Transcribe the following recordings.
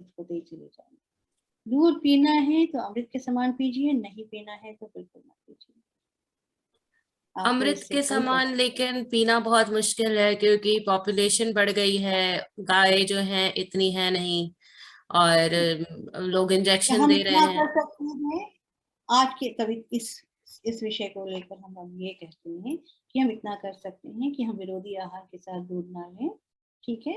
इसको दे चले जाएंगे। दूध पीना है तो अमृत के समान पीजिए, नहीं पीना है तो बिल्कुल मत पीजिए। आपको अमृत इससे के कोई समान प्रभाव। लेकिन पीना बहुत मुश्किल है, क्योंकि पॉपुलेशन बढ़ गई है, गाय जो है इतनी है नहीं, और लोग क्या इंजेक्शन हम दे रहे इतना हैं। कर सकते हैं आज के तभी इस विषय को लेकर हम अब ये कहते हैं कि हम इतना कर सकते हैं कि हम विरोधी आहार के साथ दूध ना लें। ठीक है,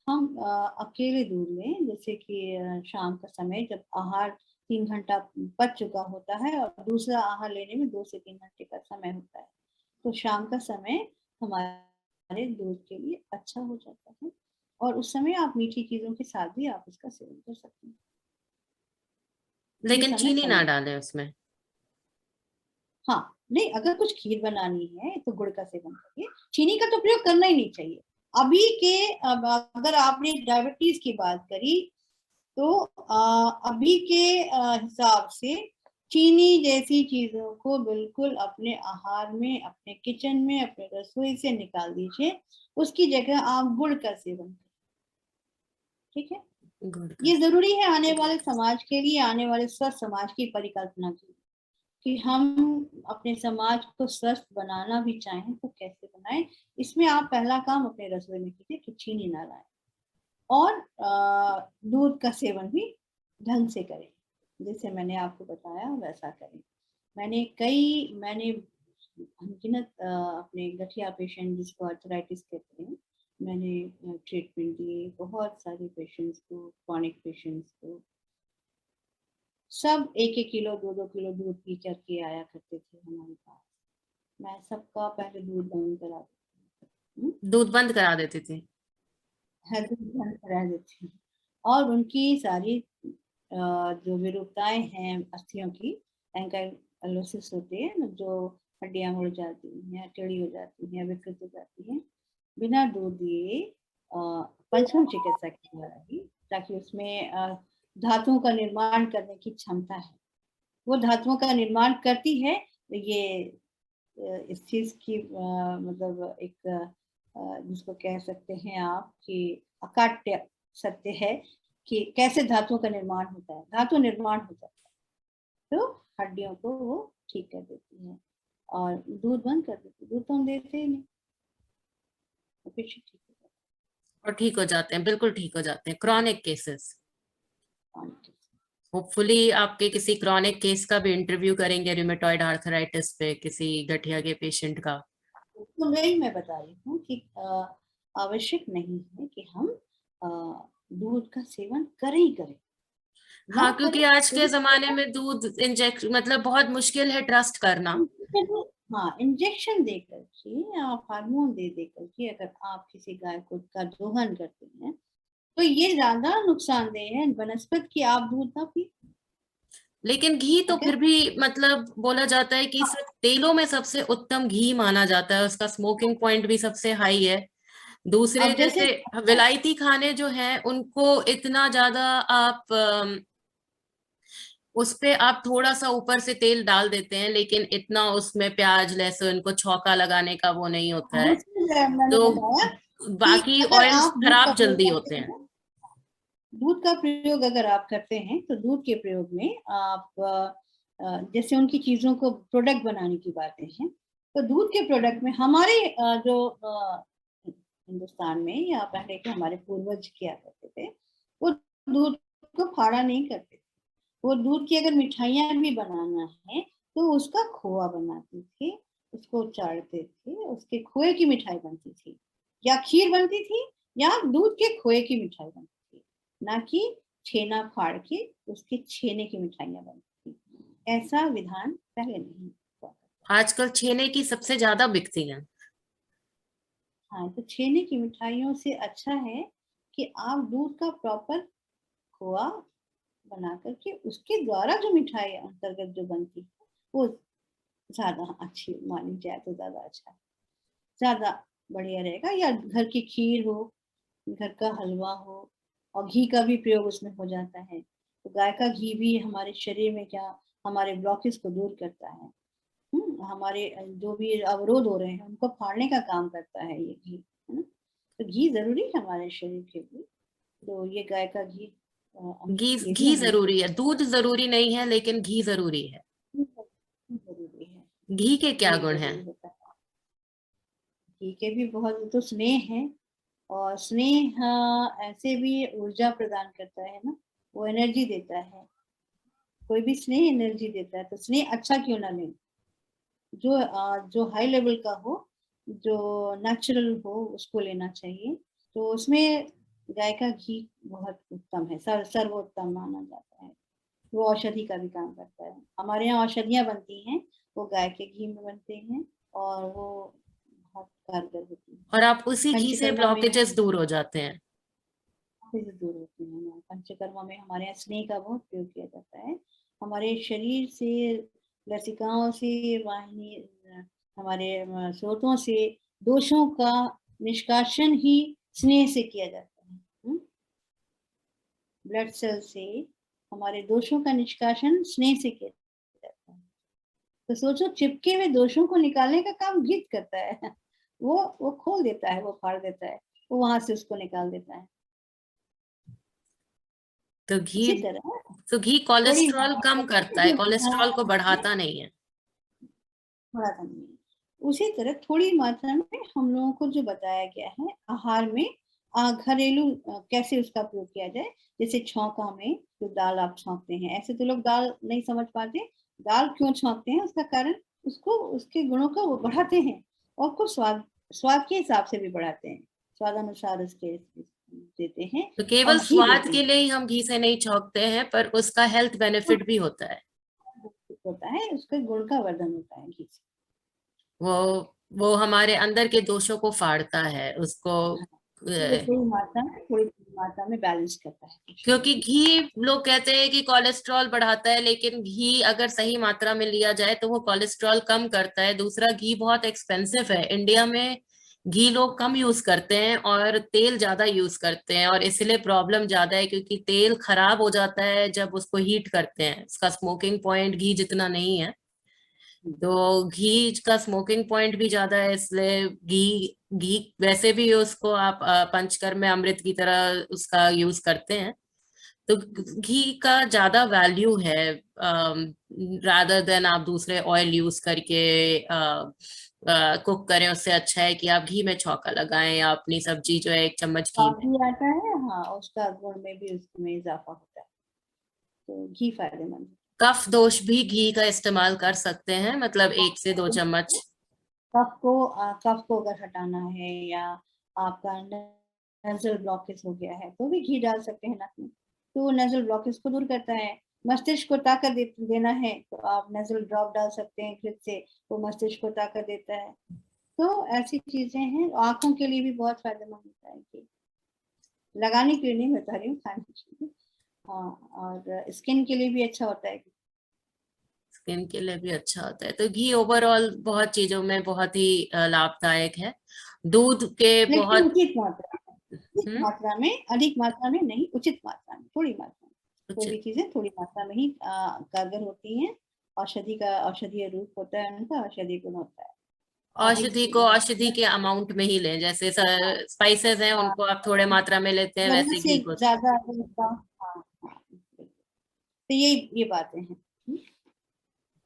हम अकेले दूध लें, जैसे कि शाम का समय जब आहार 3 घंटा पच चुका होता है और दूसरा आहार लेने में 2 से 3 घंटे का समय होता है, तो शाम का समय हमारे दूध के लिए अच्छा हो जाता है। और उस समय आप मीठी चीजों के साथ भी आप इसका सेवन कर सकते हैं। ये लेकिन समय चीनी ना समय। डालें उसमें। हाँ, नहीं, अगर कुछ खीर बनानी है तो गुड़ का सेवन करिए, चीनी का तो प्रयोग करना ही नहीं चाहिए। अभी के अब अगर आपने डायबिटीज की बात करी तो अभी के हिसाब से चीनी जैसी चीजों को बिल्कुल अपने आहार में, अपने किचन में, अपने रसोई से निकाल दीजिए। उसकी जगह आप गुड़ का सेवन करें। ठीक है, गुड़ का। ये जरूरी है आने वाले समाज के लिए, आने वाले स्वस्थ समाज की परिकल्पना के लिए, कि हम अपने समाज को स्वस्थ बनाना भी चाहें तो कैसे बनाएं। इसमें आप पहला काम अपने रसोई में कीजिए कि चीनी ना लाएं, और दूध का सेवन भी ढंग से करें, जैसे मैंने आपको बताया वैसा करें। मैंने अनगिनत अपने गठिया पेशेंट, जिसको अर्थराइटिस कहते हैं, मैंने ट्रीटमेंट दिए बहुत सारे पेशेंट्स को, क्रॉनिक पेशेंट्स को। सब 1-1 किलो 2-2 किलो दूध पी करके आया करते थे हमारे पास। मैं सबका पहले दूध बंद करा देती हूँ। दूध बंद करा देती थी। है, दूध बंद करा देती हूँ। और उनकी सारी जो विरूपताएं हैं अस्थियों की, एंकाइलोसिस होती है ना, जो हड्डियां मुड़ जाती हैं, टेढ़ी हो जाती हैं, विकृत हो जाती हैं, बिना दूध दिए पंचकर्म चिकित्सा के द्वारा ही, ताकि उसमें धातुओं का निर्माण करने की क्षमता है, वो धातुओं का निर्माण करती है। ये इस चीज की मतलब एक जिसको कह सकते हैं आप कि अकाट्य सत्य है कि कैसे धातुओं का निर्माण होता है, धातु निर्माण हो जाता है तो हड्डियों को वो ठीक कर देती है। और दूध बंद कर देती है, दूध तो हम देते ही नहीं, तो फिर ठीक हो जाता और ठीक हो जाते हैं, बिल्कुल ठीक हो जाते हैं क्रॉनिक केसेस। है। होपफुली आपके किसी क्रॉनिक केस का भी इंटरव्यू करेंगे, रिमेटॉइड आर्थराइटिस पे किसी गठिया के पेशेंट का। तो वही मैं बता रही हूँ कि आवश्यक नहीं है कि हम दूध का सेवन करें ही करें, ना हाँ, करें क्योंकि आज तो के भी जमाने चलेगा। में दूध इंजेक्शन मतलब बहुत मुश्किल है ट्रस्ट करना। हाँ, इंजेक्शन दे करके या हार्मोन दे दे करके अगर आप किसी गाय को का दोहन करते हैं तो ये ज्यादा नुकसानदेह है बनस्पत की आप दूध ना पी। लेकिन घी तो अगर फिर भी मतलब बोला जाता है कि हाँ, सिर्फ तेलों में सबसे उत्तम घी माना जाता है, उसका स्मोकिंग पॉइंट भी सबसे हाई है। दूसरे अब जैसे जैसे विलायती खाने जो हैं उनको इतना ज्यादा आप उस पे आप थोड़ा सा ऊपर से तेल डाल देते हैं, लेकिन इतना उसमें प्याज लहसुन को छौंका लगाने का वो नहीं होता है। दूसरी मैंने तो बताया कि बाकी अगर ऑयल्स आप दूध का खराब प्रयोग जल्दी करते होते हैं। हैं, दूध का प्रयोग अगर आप करते हैं तो दूध के प्रयोग में आप जैसे उनकी चीजों को प्रोडक्ट बनाने की बातें हैं, तो दूध के प्रोडक्ट में हमारे जो हिंदुस्तान में या पहले के हमारे पूर्वज किया करते थे, वो दूध को फाड़ा नहीं करते थे। वो दूध की अगर मिठाइयाँ भी बनाना है तो उसका खोआ बनाते थे, उसको चाड़ते थे, उसके खोए की मिठाई बनती थी, या खीर बनती थी, या दूध के खोए की मिठाई बनती थी, ना कि छेना फाड़ के उसके छेने की मिठाइयाँ बनती थी। ऐसा विधान पहले नहीं हुआ करता। आजकल छेने की सबसे ज्यादा बिकती हैं। हाँ, तो छेने की मिठाइयों से अच्छा है कि आप दूध का प्रॉपर खोआ बना करके उसके द्वारा जो मिठाई अंतर्गत जो बनती है वो ज्यादा अच्छी मानी जाए तो ज्यादा अच्छा है, ज्यादा बढ़िया रहेगा। या घर की खीर हो, घर का हलवा हो, और घी का भी प्रयोग उसमें हो जाता है, तो गाय का घी भी हमारे शरीर में क्या, हमारे ब्लॉकेज को दूर करता है। हमारे जो भी अवरोध हो रहे हैं उनको फाड़ने का काम करता है ये घी, है ना। तो घी जरूरी है हमारे शरीर के लिए, तो ये गाय का घी घी ये भी घी हमें जरूरी है, दूध जरूरी नहीं है लेकिन घी जरूरी है। जरूरी है। घी के क्या घी गुण हैं? जरूरी होता है। घी के भी बहुत, तो स्नेह है, और स्नेह ऐसे भी ऊर्जा प्रदान करता है ना, वो एनर्जी देता है। कोई भी स्नेह एनर्जी देता है, तो स्नेह अच्छा क्यों ना लें, जो हाई लेवल का हो, जो नेचुरल हो, उसको लेना चाहिए। तो उसमें गाय का घी बहुत उत्तम है, सर्वोत्तम माना जाता है। वो औषधि का भी काम करता है। हमारे यहाँ औषधियाँ बनती हैं, वो गाय के घी में बनते हैं, और वो बहुत कारगर होती है। और आप उसी घी से पंचकर्मा में ब्लॉकेजेस दूर हो जाते हैं? से दूर होते हैं। हमारे पंचकर्मा में हमारे यहाँ स्नेह का बहुत प्रयोग किया जाता है। हमारे शरीर से, लसिकाओं से, वाहिनी, हमारे स्रोतों से दोषों का निष्कासन ही स्नेह से किया जाता है। ब्लड सेल से हमारे दोषों का निष्कासन स्नेह से किया जाता है। तो सोचो, चिपके हुए दोषों को निकालने का काम घी करता है। वो खोल देता है, वो फाड़ देता है, वो वहां से उसको निकाल देता है। तो घी इसी तरह तो घी थोड़ी कोलेस्ट्रॉल कम करता है, कोलेस्ट्रॉल को मात्रा बढ़ाता नहीं है। बढ़ाता नहीं है। उसी तरह थोड़ी मात्रा में हम लोगों को जो बताया गया है आहार में, घरेलू कैसे उसका प्रयोग किया जाए। जैसे छौंका में जो दाल आप छौंकते हैं, ऐसे तो लोग दाल नहीं समझ पाते। दाल क्यों छौंकते हैं, उसका कारण उसको, उसके गुणों को वो बढ़ाते हैं, और कुछ स्वाद स्वाद के हिसाब से भी बढ़ाते हैं, स्वाद अनुसार उसके देते हैं, तो केवल और घी स्वाद देते के हैं। लिए ही हम घी से नहीं छौंकते हैं, पर उसका हेल्थ बेनिफिट भी होता है। होता है, उसके गुण का वर्धन होता है घी से। वो वो हमारे अंदर के दोषों को फाड़ता है, उसको वो थोड़ी मात्रा में बैलेंस करता है शरीर क्योंकि में। घी, लोग कहते हैं कि कोलेस्ट्रॉल बढ़ाता है, लेकिन घी अगर सही मात्रा में लिया जाए तो वो कोलेस्ट्रॉल कम करता है। दूसरा, घी बहुत एक्सपेंसिव है इंडिया में। घी लोग कम यूज करते हैं और तेल ज्यादा यूज करते हैं, और इसलिए प्रॉब्लम ज्यादा है, क्योंकि तेल खराब हो जाता है जब उसको हीट करते हैं। उसका स्मोकिंग पॉइंट घी जितना नहीं है, तो घी का स्मोकिंग पॉइंट भी ज्यादा है, इसलिए घी घी वैसे भी उसको आप पंचकर्म में अमृत की तरह उसका यूज करते हैं। तो घी का ज्यादा वैल्यू है, रादर देन आप दूसरे ऑयल यूज करके कुक करें। उससे अच्छा है कि आप घी में छौंका लगाएं, या अपनी सब्जी जो है 1 चम्मच घी में। भी आता है, हाँ, उसका गुण में भी उसमें इजाफा होता है, तो घी फायदेमंद कफ दोष भी घी का इस्तेमाल कर सकते हैं, मतलब 1 से 2 चम्मच। है। कफ को अगर हटाना है, या आपका नजल ब्लॉकेज हो गया है, तो भी घी डाल सकते हैं नाक में, तो वो नजल ब्लॉकेज को दूर करता है। मस्तिष्क को ताकत देना है, तो आप नजल ड्रॉप डाल सकते हैं घृत से, वो मस्तिष्क को ताकत देता है। तो ऐसी चीजें हैं। आंखों के लिए भी बहुत फायदेमंद होता है घी, लगाने के लिए नहीं बता रही हूँ, खाने के लिए। हाँ, और स्किन के लिए भी अच्छा होता है। स्किन के लिए भी अच्छा होता है। तो घी ओवरऑल बहुत चीजों में बहुत ही लाभदायक है। दूध के लेकिन बहुत। उचित मात्रा में, उचित हम्म। मात्रा में, अधिक मात्रा में नहीं, उचित मात्रा में, थोड़ी मात्रा में। कोई भी उचित। चीजें थोड़ी मात्रा में ही कारगर होती हैं। औषधीय रूप होता है उनका, औषधि गुण होता है। अधिक औषधि से को नहीं। औषधि के अमाउंट में ही लें, जैसे स्पाइसेस हैं हाँ, उनको आप थोड़े मात्रा में लेते हैं, जरूरत वैसे से घी को। ज्यादा अगर हाँ, हाँ, बिल्कुल। तो ये बातें हैं।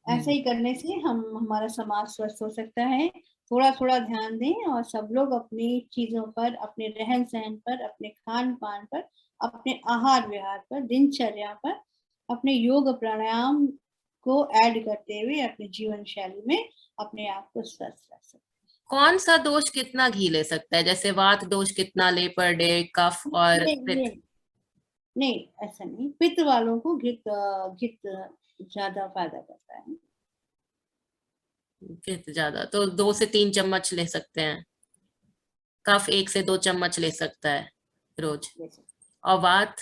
ऐसा हम्म। ही करने से हम हमारा समाज स्वस्थ हो सकता है। थोड़ा थोड़ा ध्यान दें, और सब लोग अपनी चीजों पर, अपने रहन सहन पर, अपने खान पान पर, अपने आहार विहार पर, दिनचर्या पर, अपने योग प्राणायाम को ऐड करते हुए अपने जीवन शैली में अपने आप को स्वस्थ रख सकते कौन सा दोष कितना घी ले सकता है? जैसे वात दोष कितना ले पर डे, कफ और हैं। पित्त? नहीं, ऐसा नहीं। पित्त वालों को घित ज्यादा फायदा करता है। पित्त ज्यादा तो 2 से 3 चम्मच ले सकते हैं। कफ 1 से 2 चम्मच ले सकता है रोज। जैसे और वात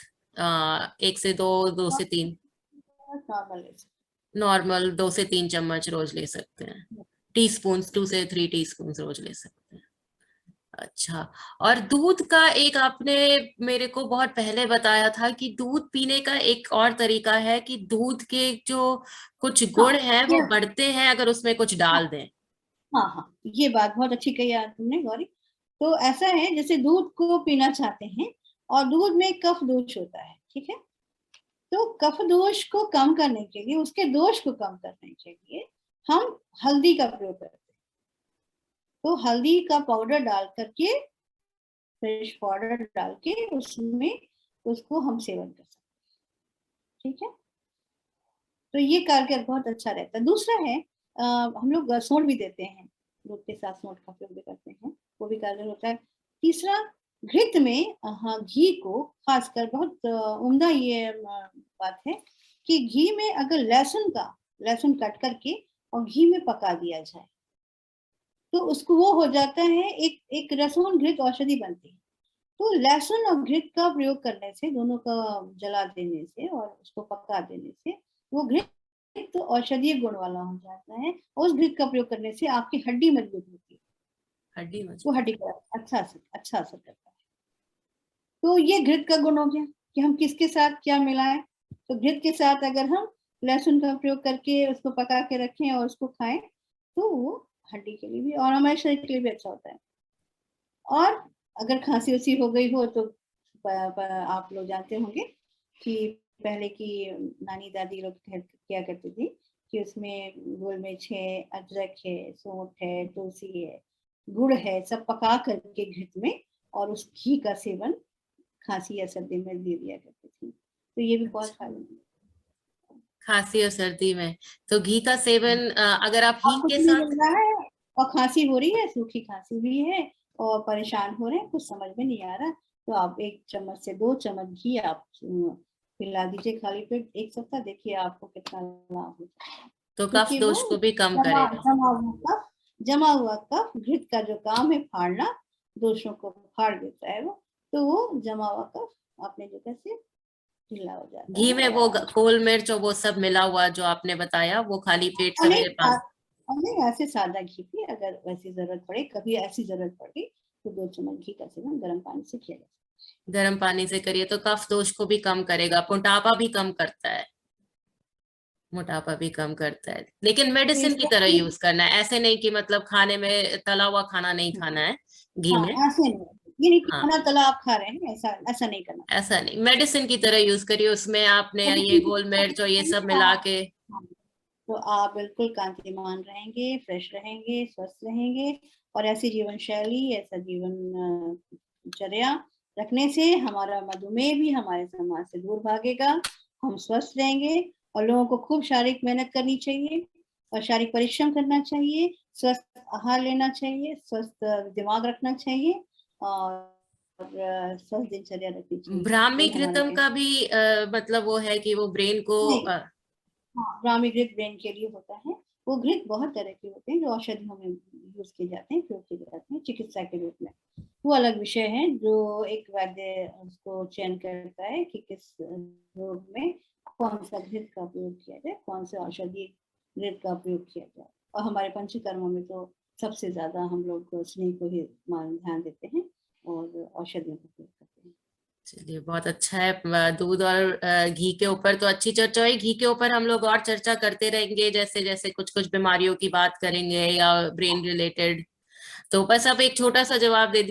1 से 2, 2 से 3। नॉर्मल। नॉर्मल 2 से 3 चम्मच रोज ले सकते हैं। टीस्पून, 2 से 3 टीस्पून रोज ले सकते हैं। अच्छा। और दूध का एक आपने मेरे को बहुत पहले बताया था कि दूध पीने का एक और तरीका है, कि दूध के जो कुछ हाँ, गुण हैं वो क्या, बढ़ते हैं अगर उसमें कुछ हाँ, डाल दें। हाँ, हाँ, ये बात बहुत अच्छी कही आप तुमने, गौरी। तो ऐसा है, जैसे दूध को पीना चाहते हैं, और दूध में कफ दोष होता है, ठीक है। तो कफ दोष को कम करने के लिए, उसके दोष को कम करने के लिए हम हल्दी का प्रयोग करते हैं। तो हल्दी का पाउडर डाल करके, फ्रेश पाउडर डाल के उसमें उसको हम सेवन कर सकते हैं। ठीक है, तो ये कारगर बहुत अच्छा रहता है। दूसरा है हम लोग सोंठ भी देते हैं, दूध के साथ सोंठ का प्रयोग भी करते हैं, वो भी कारगर होता है। तीसरा, घृत में हाँ, घी को खासकर बहुत उम्दा ये बात है कि घी में अगर लहसुन काट करके और घी में पका दिया जाए तो उसको वो हो जाता है, एक लहसुन घृत औषधि बनती है। तो लहसुन और घृत का प्रयोग करने से, दोनों का जला देने से और उसको पका देने से वो घृत तो औषधीय गुण वाला हो जाता है। उस घृत का प्रयोग करने से आपकी हड्डी मजबूत होती है, हड्डी वो मजबूत। हड्डी पर अच्छा असर करता है। तो ये घृत का गुण हो गया कि हम किसके साथ क्या मिलाएं। तो घृत के साथ अगर हम लहसुन का प्रयोग करके उसको पका के रखें और उसको खाएं तो वो हड्डी के लिए भी और हमारे शरीर के लिए भी अच्छा होता है। और अगर खांसी उसी हो गई हो तो आप लोग जानते होंगे कि पहले की नानी दादी लोग क्या करती थी कि उसमें गोल मिर्च है, अदरक है, सौंठ है, तुलसी है, गुड़ है, सब पका करके घृत में और उस घी का सेवन खांसी या सर्दी में दे दिया करती थी। तो ये भी बहुत फायदेमंद है। खांसी और सर्दी में तो घी का सेवन अगर आप हींग आपको के कुछ नहीं साथ। मिल रहा है और खांसी हो रही है, सूखी खांसी भी है और परेशान हो रहे हैं, कुछ समझ में नहीं आ रहा, तो आप 1 चम्मच से 2 चम्मच घी आप पिला दीजिए खाली पेट 1 सप्ताह, देखिए आपको कितना लाभ होता है। तो कफ क्योंकि वो दोष को भी कम जमा करेगा। जमा हुआ कफ घृत का जो काम है फाड़ना, दोषों को फाड़ देता है वो, तो वो जमा हुआ कफ अपने जगह से ढीला हो जाता घी है में वो और गोल मिर्च और वो सब मिला हुआ जो आपने बताया, वो खाली पेट नहीं सवेरे पानी। नहीं, ऐसे सादा घी भी अगर वैसी जरूरत पड़े, कभी ऐसी जरूरत पड़ी तो 2 चम्मच घी का सेवन गर्म पानी से किया जाए। गर्म पानी से करिए तो कफ दोष को भी कम करेगा, मोटापा भी कम करता है। मोटापा भी कम करता है, लेकिन तो मेडिसिन की इसका तरह यूज करना है, ऐसे नहीं कि मतलब खाने में तला हुआ खाना नहीं खाना है घी हाँ, में। ऐसे नहीं, ये नहीं कि हाँ, खाना तला आप खा रहे हैं, ऐसा ऐसा नहीं करना। ऐसा नहीं, मेडिसिन की तरह यूज करिए, उसमें आपने ये मेडिसिन की गोल तरह मिर्च और ये सब करेंगे मिला आप, के। हाँ, तो आप बिल्कुल कांतिमान रहेंगे, फ्रेश रहेंगे, स्वस्थ रहेंगे। और ऐसी जीवन शैली, ऐसा जीवन चर्या रखने से हमारा मधुमेह भी हमारे समाज से दूर भागेगा, हम स्वस्थ रहेंगे। और लोगों को खूब शारीरिक मेहनत करनी चाहिए और शारीरिक परिश्रम करना चाहिए, स्वस्थ आहार लेना चाहिए, स्वस्थ दिमाग रखना चाहिए और स्वस्थ दिनचर्या रखनी चाहिए। ब्राह्मी यही हमारे घृतम का भी मतलब वो है कि वो ब्रेन को नहीं, हाँ, ब्राह्मी घृत ब्रेन के लिए होता है। वो घृत बहुत तरह के होते हैं जो औषधियों में यूज किए जाते हैं, प्रयोग किए जाते हैं चिकित्सा के रूप में। वो अलग विषय है जो एक वैद्य उसको चयन करता है कि किस रोग में कौन सा घृत का प्रयोग किया जाए, कौन से औषधि घृत का प्रयोग किया जाए। और हमारे पंचकर्मों में तो सबसे ज्यादा हम लोग स्नेह को ही ध्यान देते हैं और औषधियों का प्रयोग करते हैं। चलिए बहुत अच्छा है। दूध और घी के ऊपर तो अच्छी चर्चा हुई, घी के ऊपर हम लोग और चर्चा करते रहेंगे, जैसे जैसे कुछ कुछ बीमारियों की बात करेंगे या ब्रेन रिलेटेड। तो बस अब एक छोटा सा जवाब दे